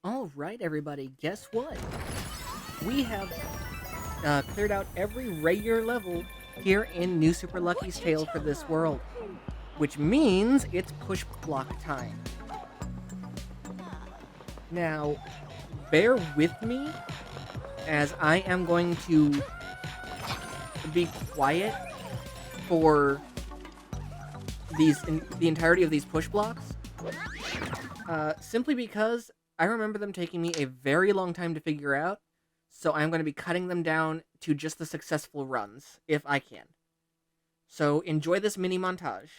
Alright, everybody, guess what? We have cleared out every regular level here in New Super Lucky's Tale for this world, which means it's push block time. Now, bear with me as I am going to be quiet for the entirety of these push blocks, simply because I remember them taking me a very long time to figure out, so I'm going to be cutting them down to just the successful runs, if I can. So enjoy this mini montage.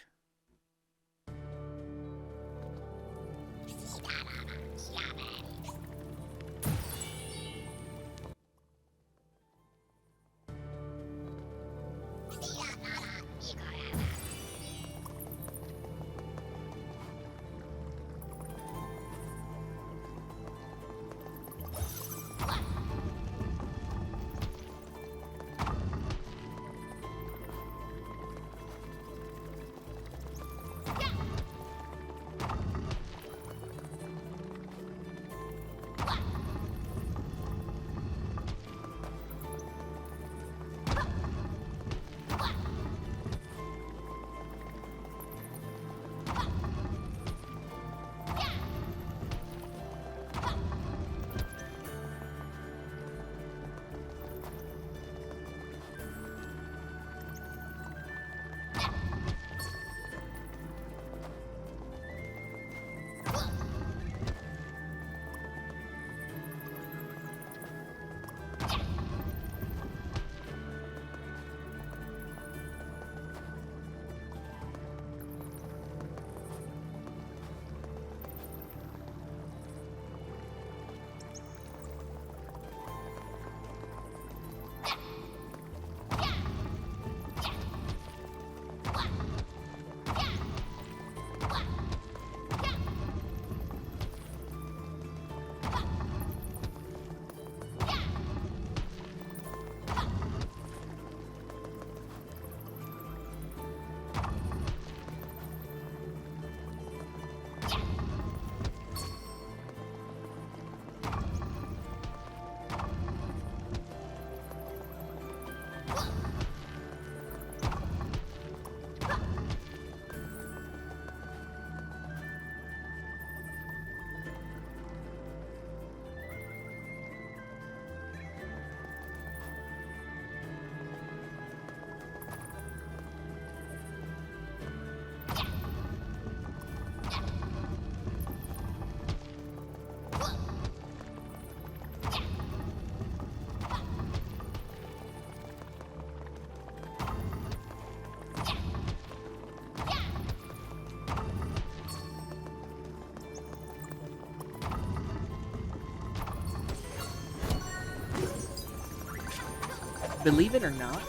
Believe it or not,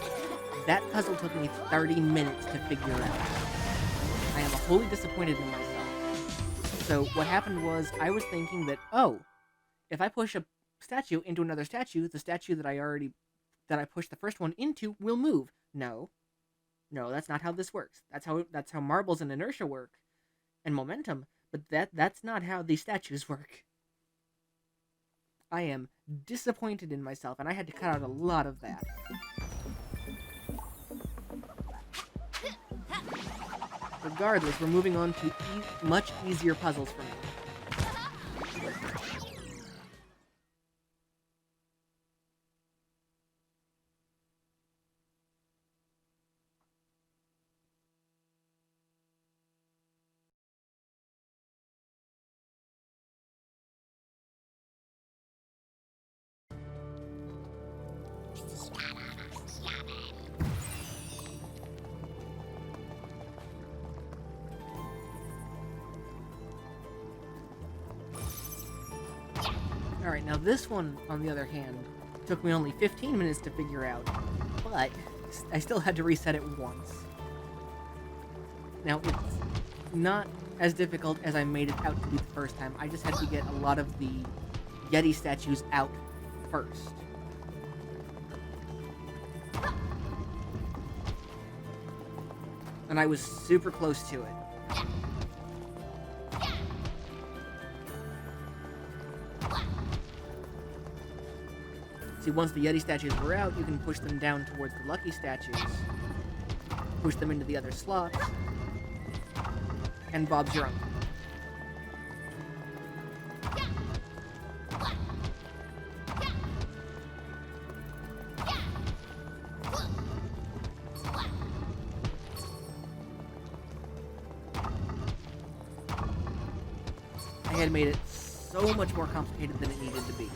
that puzzle took me 30 minutes to figure out. I am wholly disappointed in myself. So what happened was, I was thinking that, oh, if I push a statue into another statue, the statue that I pushed the first one into will move. No, that's not how this works. That's how marbles and inertia work, and momentum. But that's not how these statues work. I am disappointed in myself, and I had to cut out a lot of that. Regardless, we're moving on to much easier puzzles for me. Alright, now this one, on the other hand, took me only 15 minutes to figure out, but I still had to reset it once. Now, it's not as difficult as I made it out to be the first time. I just had to get a lot of the Yeti statues out first. And I was super close to it. See, once the Yeti statues were out, you can push them down towards the Lucky statues, push them into the other slots, and Bob's your uncle. I had made it so much more complicated than it needed to be.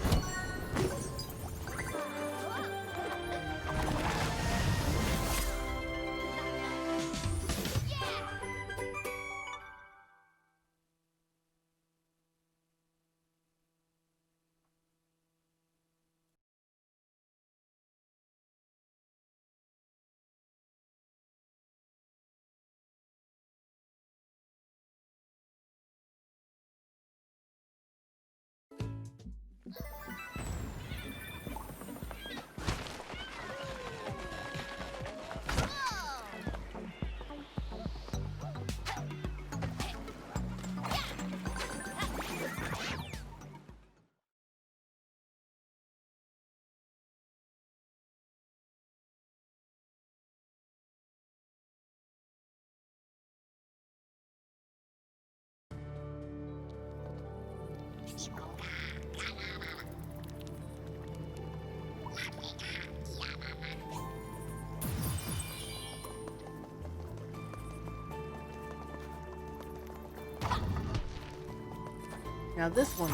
Now this one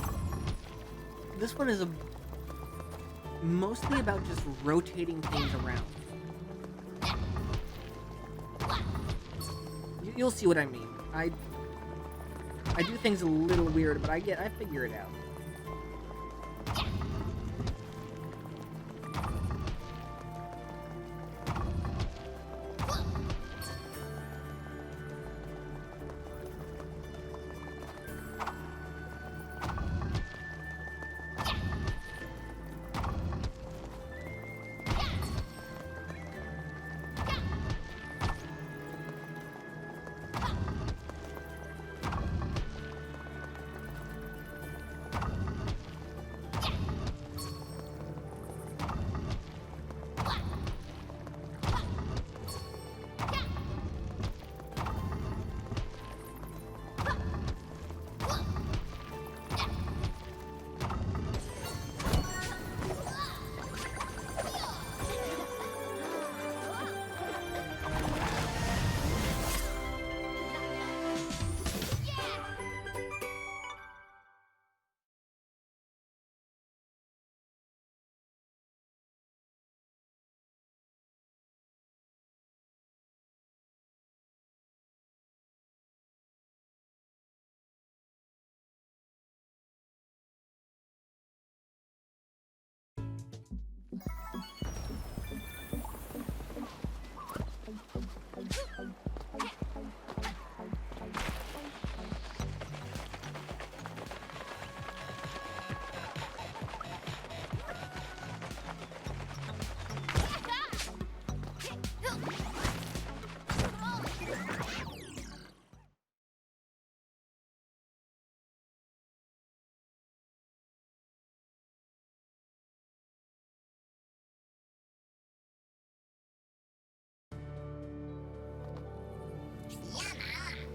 is mostly about just rotating things around. You'll see what I mean. I do things a little weird, but I figure it out.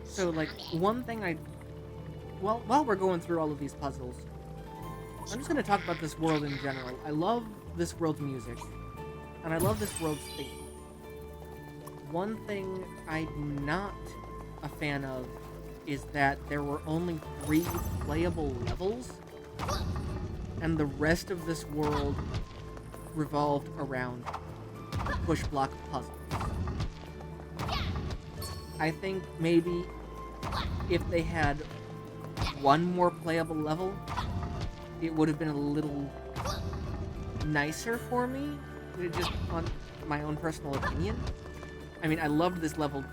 So, like, one thing while we're going through all of these puzzles, I'm just going to talk about this world in general. I love this world's music, and I love this world's theme. One thing I'm not a fan of is that there were only 3 playable levels, and the rest of this world revolved around push block puzzles. I think maybe if they had 1 more playable level, it would have been a little nicer for me, just on my own personal opinion. I mean, I loved this level,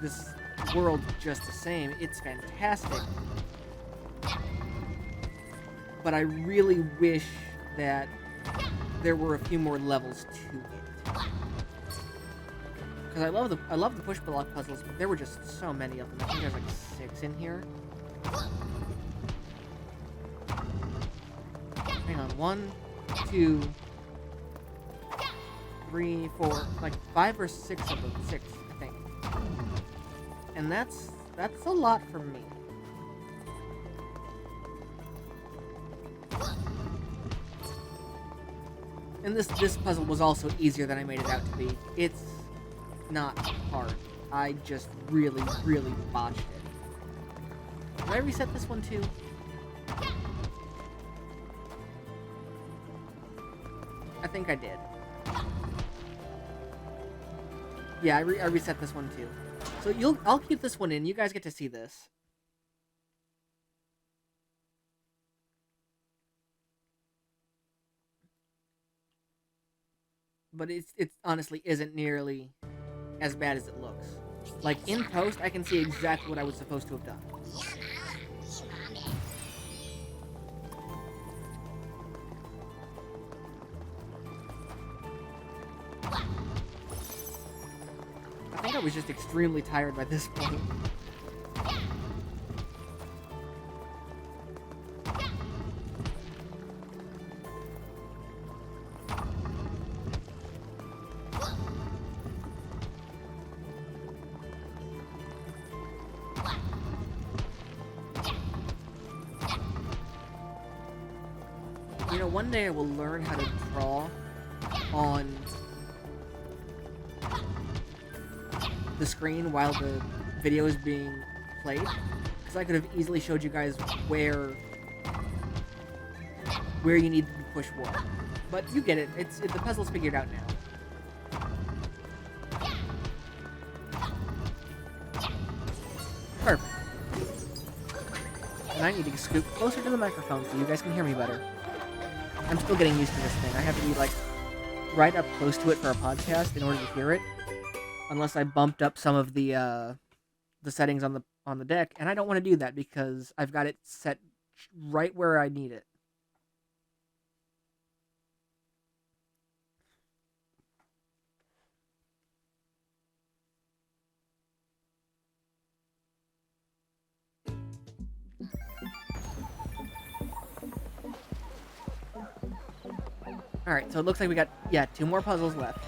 this world just the same. It's fantastic. But I really wish that there were a few more levels to it. Because I love the push block puzzles, but there were just so many of them. I think there's like 6 in here. Hang on, 1, 2, 3, 4, like 5 or 6 of them. 6, I think. And that's a lot for me. And this puzzle was also easier than I made it out to be. It's not hard. I just really, really botched it. Did I reset this one too? I think I did. Yeah, I reset this one too. So I'll keep this one in. You guys get to see this. But it honestly isn't nearly as bad as it looks. Like, in post, I can see exactly what I was supposed to have done. I think I was just extremely tired by this point. You know, one day I will learn how to draw on the screen while the video is being played, because I could have easily showed you guys where you need to push what. But you get it. The puzzle's figured out now. Perfect. And I need to scoot closer to the microphone so you guys can hear me better. I'm still getting used to this thing. I have to be, like, right up close to it for a podcast in order to hear it. Unless I bumped up some of the settings on the deck, and I don't want to do that because I've got it set right where I need it. Alright, so it looks like we got, 2 more puzzles left.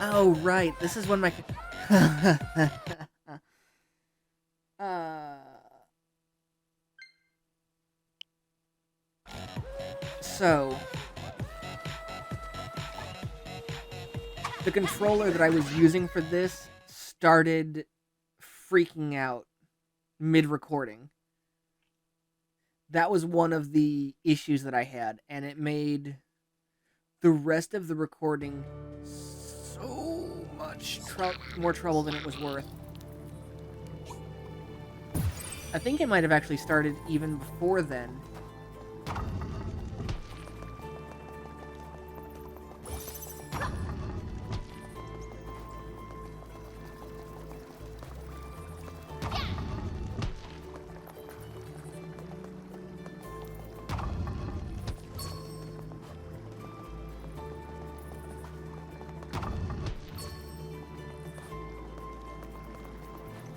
Oh, right, this is when my... So... the controller that I was using for this started freaking out mid-recording. That was one of the issues that I had, and it made the rest of the recording so much more trouble than it was worth. I think it might have actually started even before then.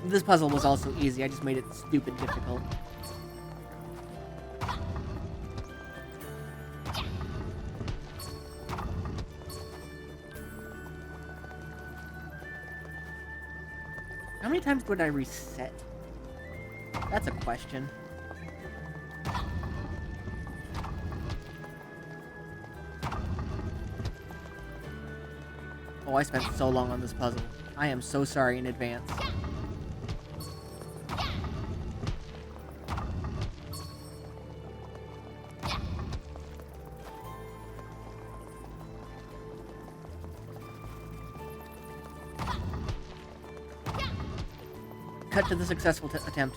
This puzzle was also easy, I just made it stupid difficult. How many times would I reset? That's a question. Oh, I spent so long on this puzzle. I am so sorry in advance. Cut to the successful attempt.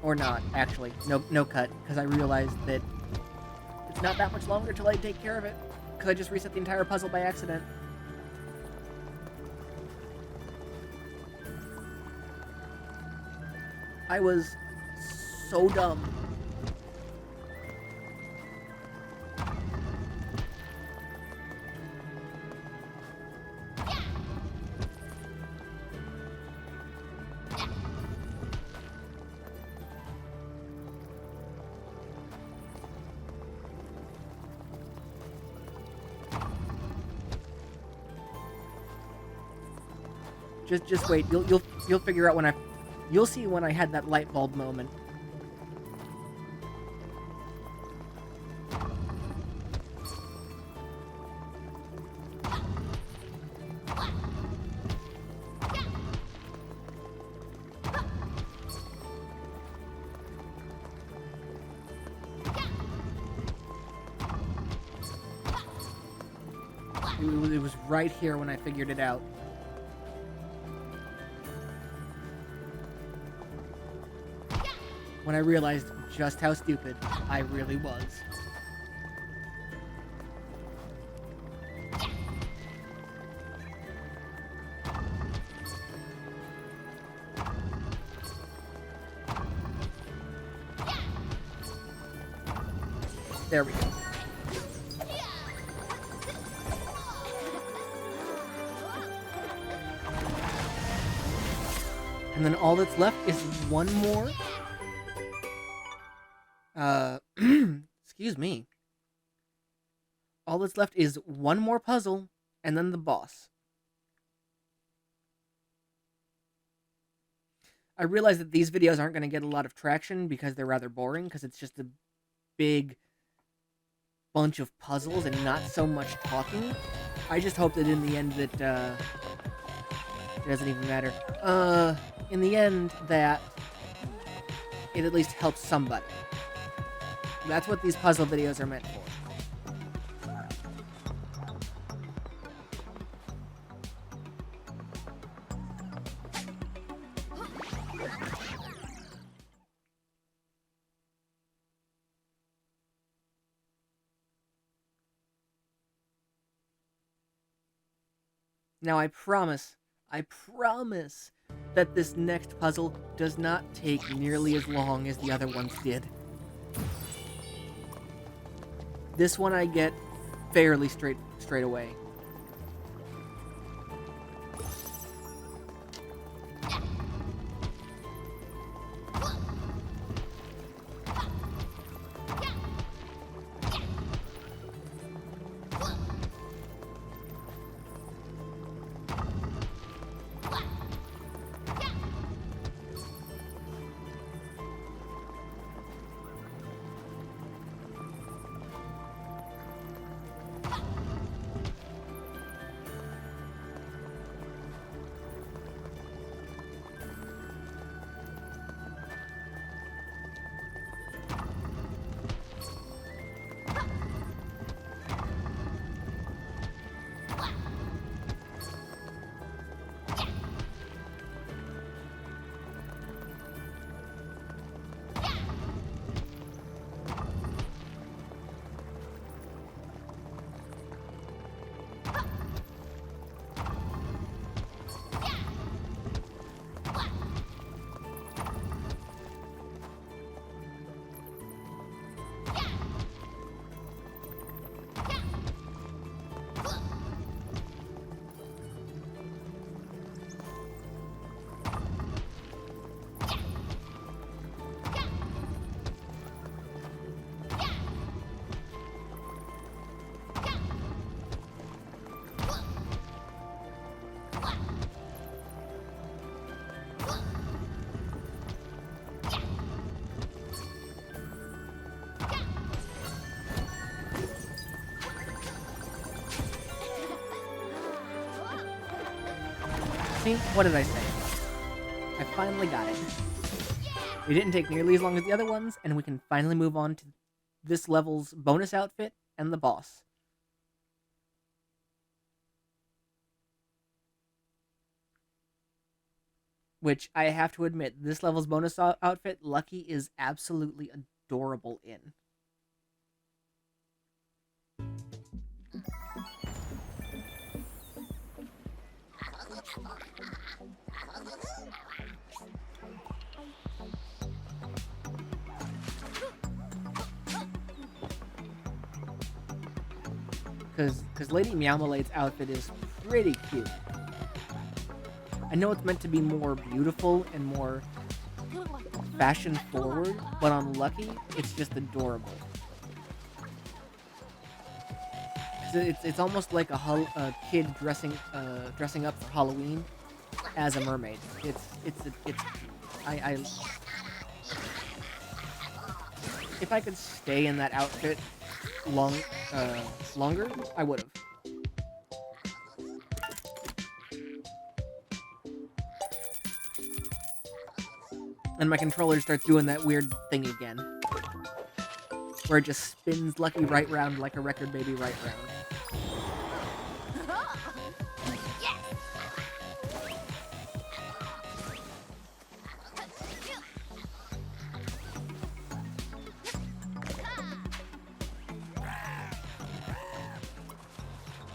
Or not, actually. No cut, because I realized that it's not that much longer till I take care of it, because I just reset the entire puzzle by accident. I was so dumb. Just wait. You'll figure out when you'll see when I had that light bulb moment. It was right here when I figured it out. When I realized just how stupid I really was. There we go. And then all that's left is one more. Excuse me. All that's left is one more puzzle, and then the boss. I realize that these videos aren't going to get a lot of traction because they're rather boring, because it's just a big bunch of puzzles and not so much talking. I just hope that in the end that, it doesn't even matter. In the end that it at least helps somebody. That's what these puzzle videos are meant for. Now I promise that this next puzzle does not take nearly as long as the other ones did. This one I get fairly straight away. See? What did I say? I finally got it. It didn't take nearly as long as the other ones, and we can finally move on to this level's bonus outfit and the boss. Which, I have to admit, this level's bonus outfit, Lucky is absolutely adorable in. because Lady Meowmalade's outfit is pretty cute. I know it's meant to be more beautiful and more fashion forward, but on Lucky, it's just adorable. It's almost like a kid dressing up for Halloween as a mermaid. It's I if I could stay in that outfit longer, I would have. And my controller starts doing that weird thing again, where it just spins Lucky right round like a record baby right round.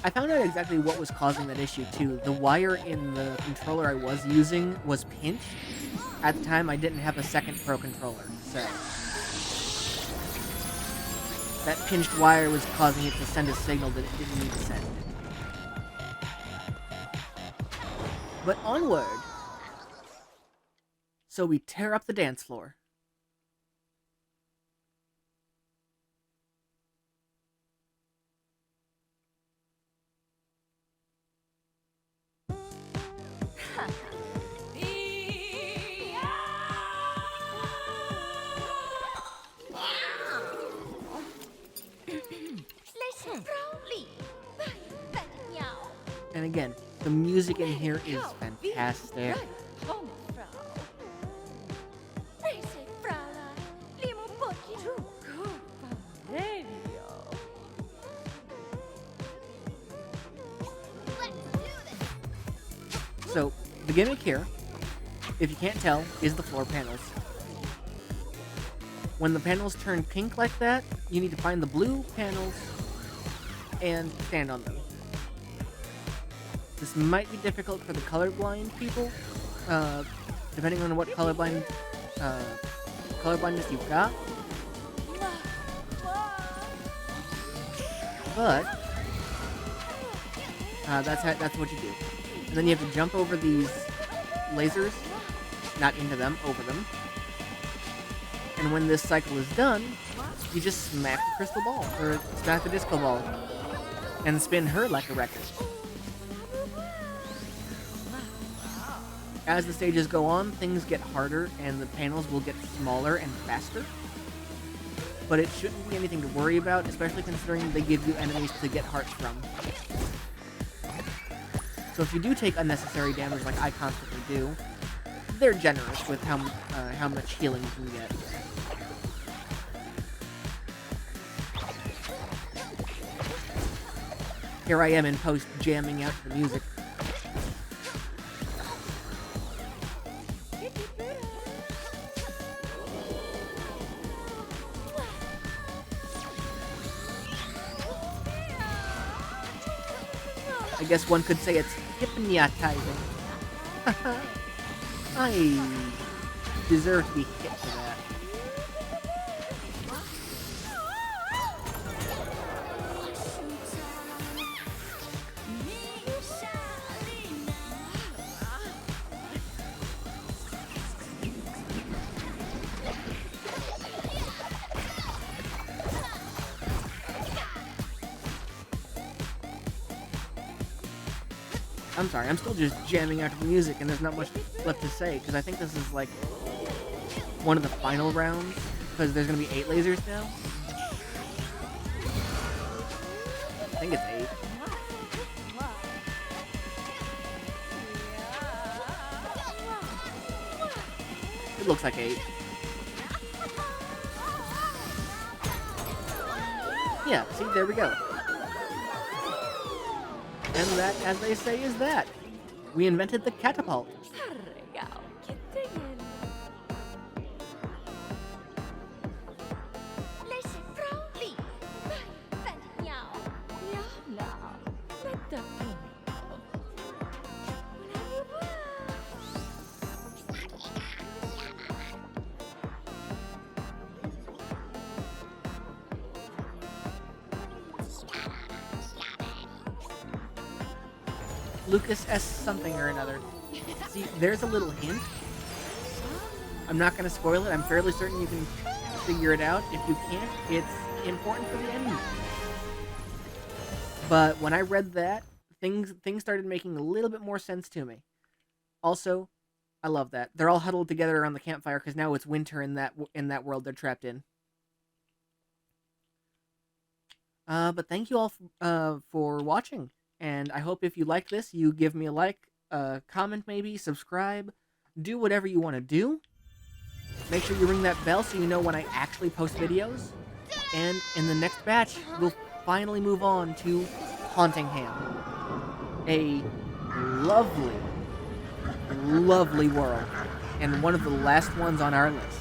I found out exactly what was causing that issue too. The wire in the controller I was using was pinched. At the time, I didn't have a second Pro controller, so that pinched wire was causing it to send a signal that it didn't need to send. But onward! So we tear up the dance floor. And again, the music in here is fantastic. So, the gimmick here, if you can't tell, is the floor panels. When the panels turn pink like that, you need to find the blue panels and stand on them. This might be difficult for the colorblind people, depending on what colorblindness you've got. But that's what you do. And then you have to jump over these lasers, not into them, over them. And when this cycle is done, you just smack the crystal ball, or smack the disco ball, and spin her like a record. As the stages go on, things get harder and the panels will get smaller and faster. But it shouldn't be anything to worry about, especially considering they give you enemies to get hearts from. So if you do take unnecessary damage like I constantly do, they're generous with how much healing you can get. Here I am in post jamming out to the music. I guess one could say it's hypnotizing. I deserve to be hit for that. I'm sorry, I'm still just jamming out to the music and there's not much left to say, because I think this is like one of the final rounds, because there's going to be 8 lasers now. I think it's 8. It looks like 8. Yeah, see, there we go. And that, as they say, is that. We invented the catapult. Lucas S something or another. See, there's a little hint. I'm not gonna spoil it. I'm fairly certain you can figure it out. If you can't, it's important for the ending. But when I read that, things started making a little bit more sense to me. Also, I love that they're all huddled together around the campfire because now it's winter in that world they're trapped in. But thank you all for watching, and I hope if you like this, you give me a like, comment maybe, subscribe, do whatever you want to do. Make sure you ring that bell so you know when I actually post videos. And in the next batch, we'll finally move on to Hauntingham. A lovely, lovely world, and one of the last ones on our list.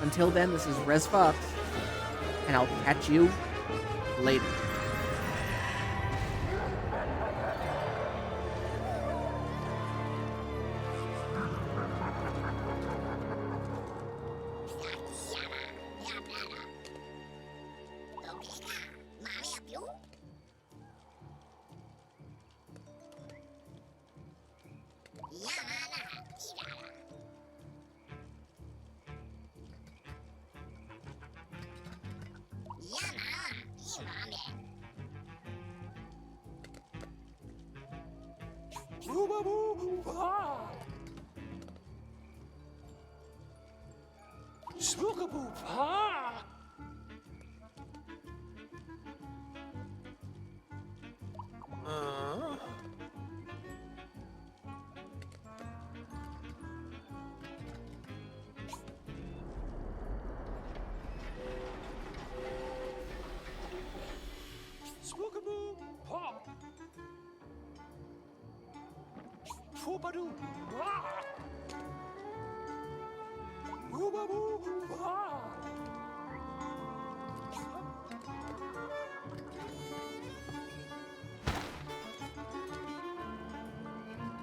Until then, this is Res Fox, and I'll catch you later. Wah!